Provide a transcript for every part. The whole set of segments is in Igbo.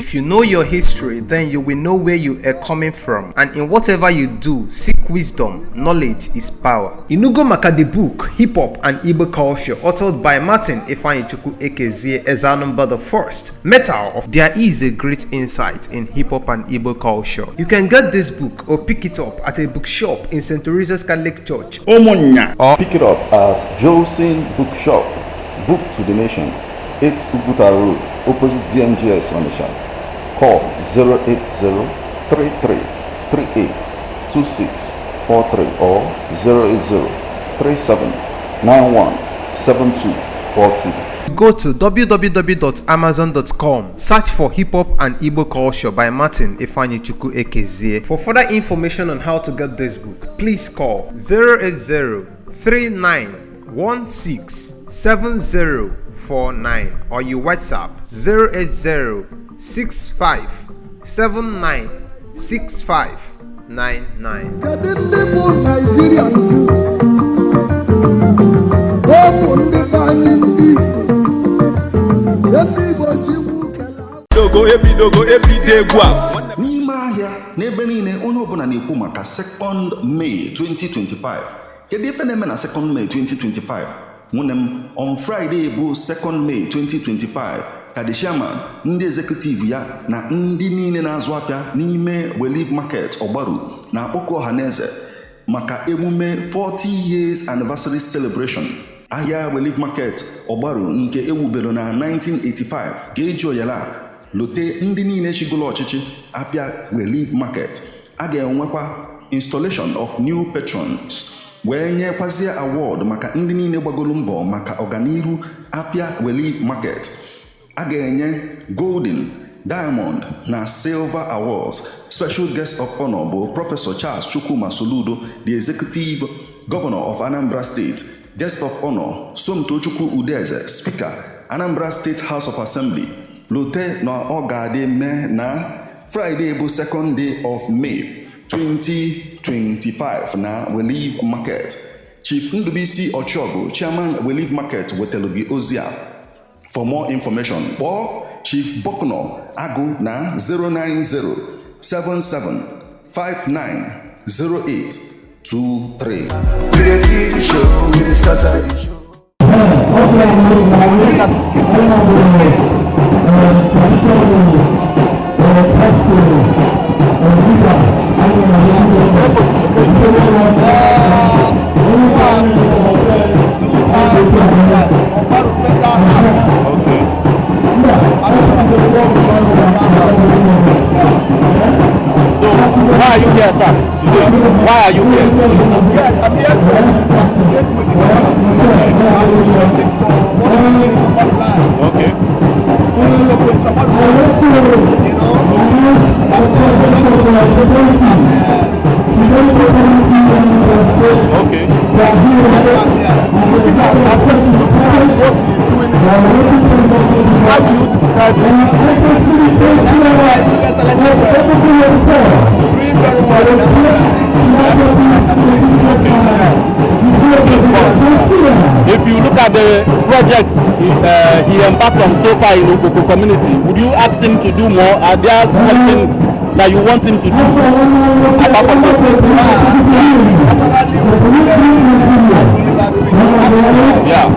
If you know your history, then you will know where you are coming from. And in whatever you do, seek wisdom. Knowledge is power. Inugo maka the book, Hip Hop and Igbo Culture, authored by Martin Ifeanyichukwu Ekezie Ezanumba the First. Metal of There is a great insight in hip hop and Igbo culture. You can get this book or pick it up at a bookshop in St. Teresa's Catholic Church, Omonya, or pick it up at Josephine Bookshop, Book to the Nation, 8 Uguta Road, opposite DMGS Onisha. Call 080-3338-2643 or 080-3791-7242. Go to www.amazon.com, search for Hip Hop and Igbo Culture by Martin Ifeanyichukwu Ekezie. For further information on how to get this book, please call 080-3916-7049 or you WhatsApp 080-6579-6599. N'ime ahịa n'ebe niile onye ọbụla na-ekwu maka 2nd May 2025. Kedu ife na-eme na 2nd May 2025? Nwunye m, on Friday bụ 2nd May 2025 ka the chairman, ndị executive ya na ndị niile na-azụ afịa n'ime Relief Market Ogbaru na-akpọkọ ọhaneze maka emume 40 years anniversary celebration. Ahịa Relief Market Ogbaru nke ewubere na 1985 ga-eji oyala lote ndị niile chigolo ọchịchị afịa Relief Market. A ga-enwekwa installation of new patrons wee nyekwazie award maka ndị niile gbagolo mbọ maka ọganiru afịa Relief Market. A ga-enye golden, diamond na silver awards. Special guest of honor bụ Professor Charles Chukwuma Soludo, the executive governor of Anambra State. Guest of honor Somtochukwu Udeze, Speaker, Anambra State House of Assembly. Lote na ọ ga-adị mee na Friday bụ 2nd day of May 2025 na Relief Market. Chief Ndubisi Ochogo, Chairman Relief Market, wetelu gị ozi a. For more information, kpọọ Chief Bokno Agụ na 09077590823. So, why are you here, sir? Why are you here? Yes, I'm here to investigate with the government. I'm waiting for what is in the land. Okay. Also, with someone who, you know, Okay. How do you describe it? If you look at the projects he embarked on so far in Ukoko community, would you ask him to do more? Are there some things that you want him to do apart from this? Yeah.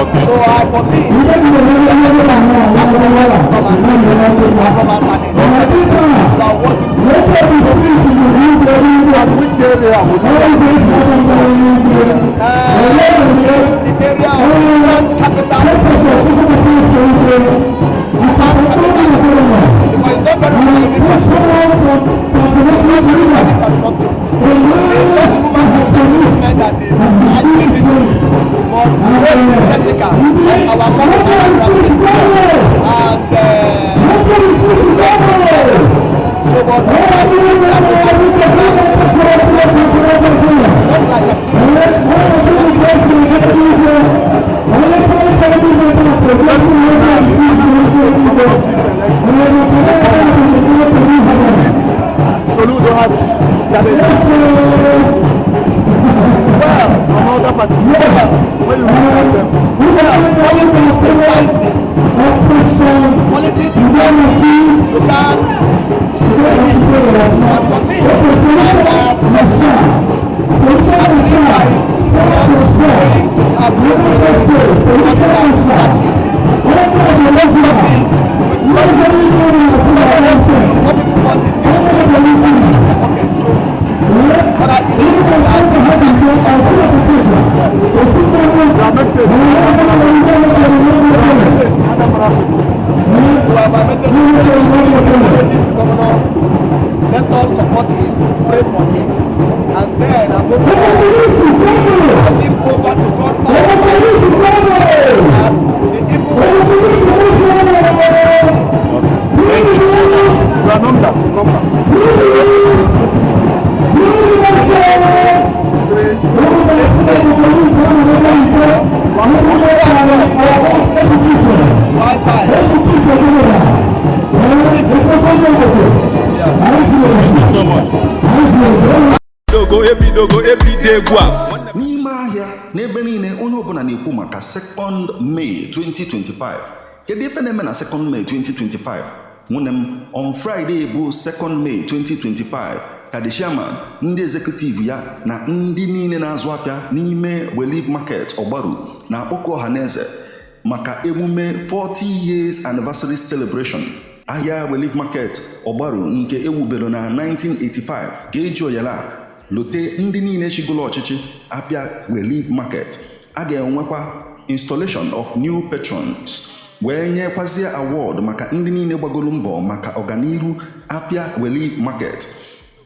Okay. So for me, which area would you the area of capital just like Let us support him, pray for him, and then I'm going to hand him over to God Almighty that the evil n'ime ahịa n'ebe niile onye ọbụla na-ekwu maka 2nd May 2025. Kedu ife na-eme na 2nd May 2025? Nwunye m, on Friday bụ 2nd May 2025 ka the chairman, ndị executive ya na ndị niile na-azụ afịa n'ime Relief Market Ogbaru na akpọkọ ọhaneze maka emume 40 years anniversary celebration. Ahịa Relief Market Ogbaru nke ewubere na 1985 ka eji oyala lote ndị niile chigolo ọchịchị apịa Relief Market. A ga-enwekwa installation of new patrons wee nyekwazie award maka ndị niile gbagoro mbọ maka ọganihu afịa Relief Market.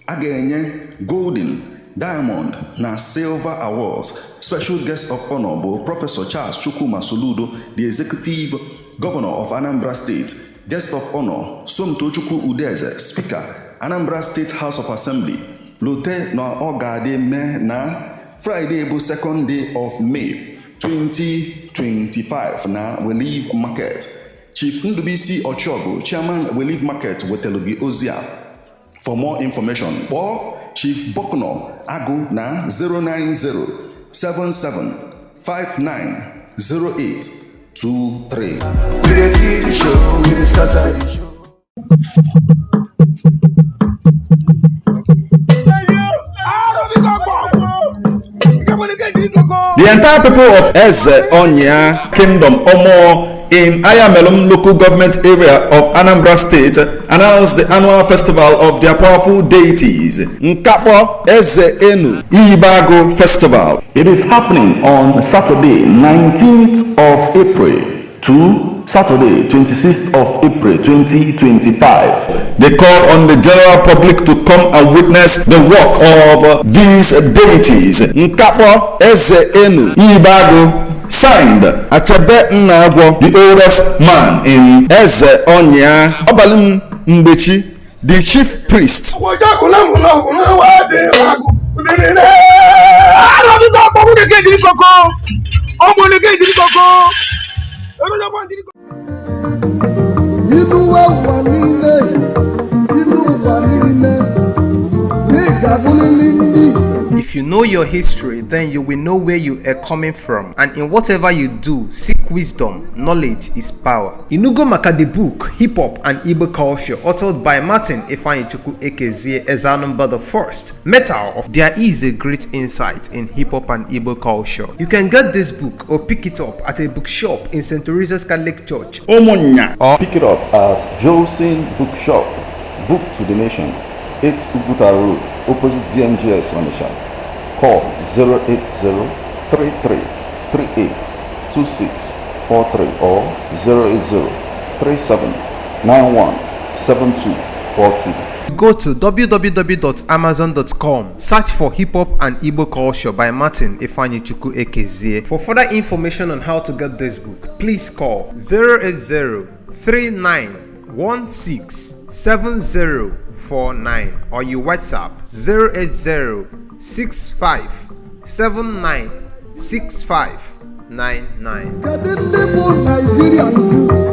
A ga-enye golden, diamond na silver awards. Special guest of honor bụ Professor Charles Chukwuma Soludo, the executive governor of Anambra State. Guest of honor Somtochukwu Udeze, Speaker, Anambra State House of Assembly. Lote na ọ ga-adị mee na Friday bụ 2nd day of May 2025 na Relief Market. Chief Ndubisi Ochogu, Chairman Relief Market, wetelu gị ozi a. For more information, kpọọ Chief Bokno Agụ na 09077590823. The entire people of Eze Onya Kingdom Omo in Ayamelum local government area of Anambra State announced the annual festival of their powerful deities, Nkapo Eze Enu Ibago Festival. It is happening on Saturday, 19th of April to Saturday, 26th of April 2025. They call on the general public to come and witness the work of these deities. Nkapo Eze Enu Ibago, signed Achebe Nnagwo, the oldest man in Eze Onya, Obalim Mbechi, the chief priest. If you know your history, then you will know where you are coming from, and in whatever you do, seek wisdom. Knowledge is power. Inugo Maka the book, Hip Hop and Igbo Culture, authored by Martin Ifeanyichukwu Ekezie Ezanumba the First. Metal, there is a great insight in hip hop and Igbo culture. You can get this book or pick it up at a bookshop in St. Teresa's Catholic Church, Omonya, or pick it up at Josin Bookshop, Book to the Nation, 8 Uguta Road, opposite DMGS on the shop. Call 08033382643 or 08037917242. Go to www.amazon.com, search for Hip Hop and Igbo Culture by Martin Ifeanyichukwu Ekezie. For further information on how to get this book, please call 08039167049 or you WhatsApp 08065796599.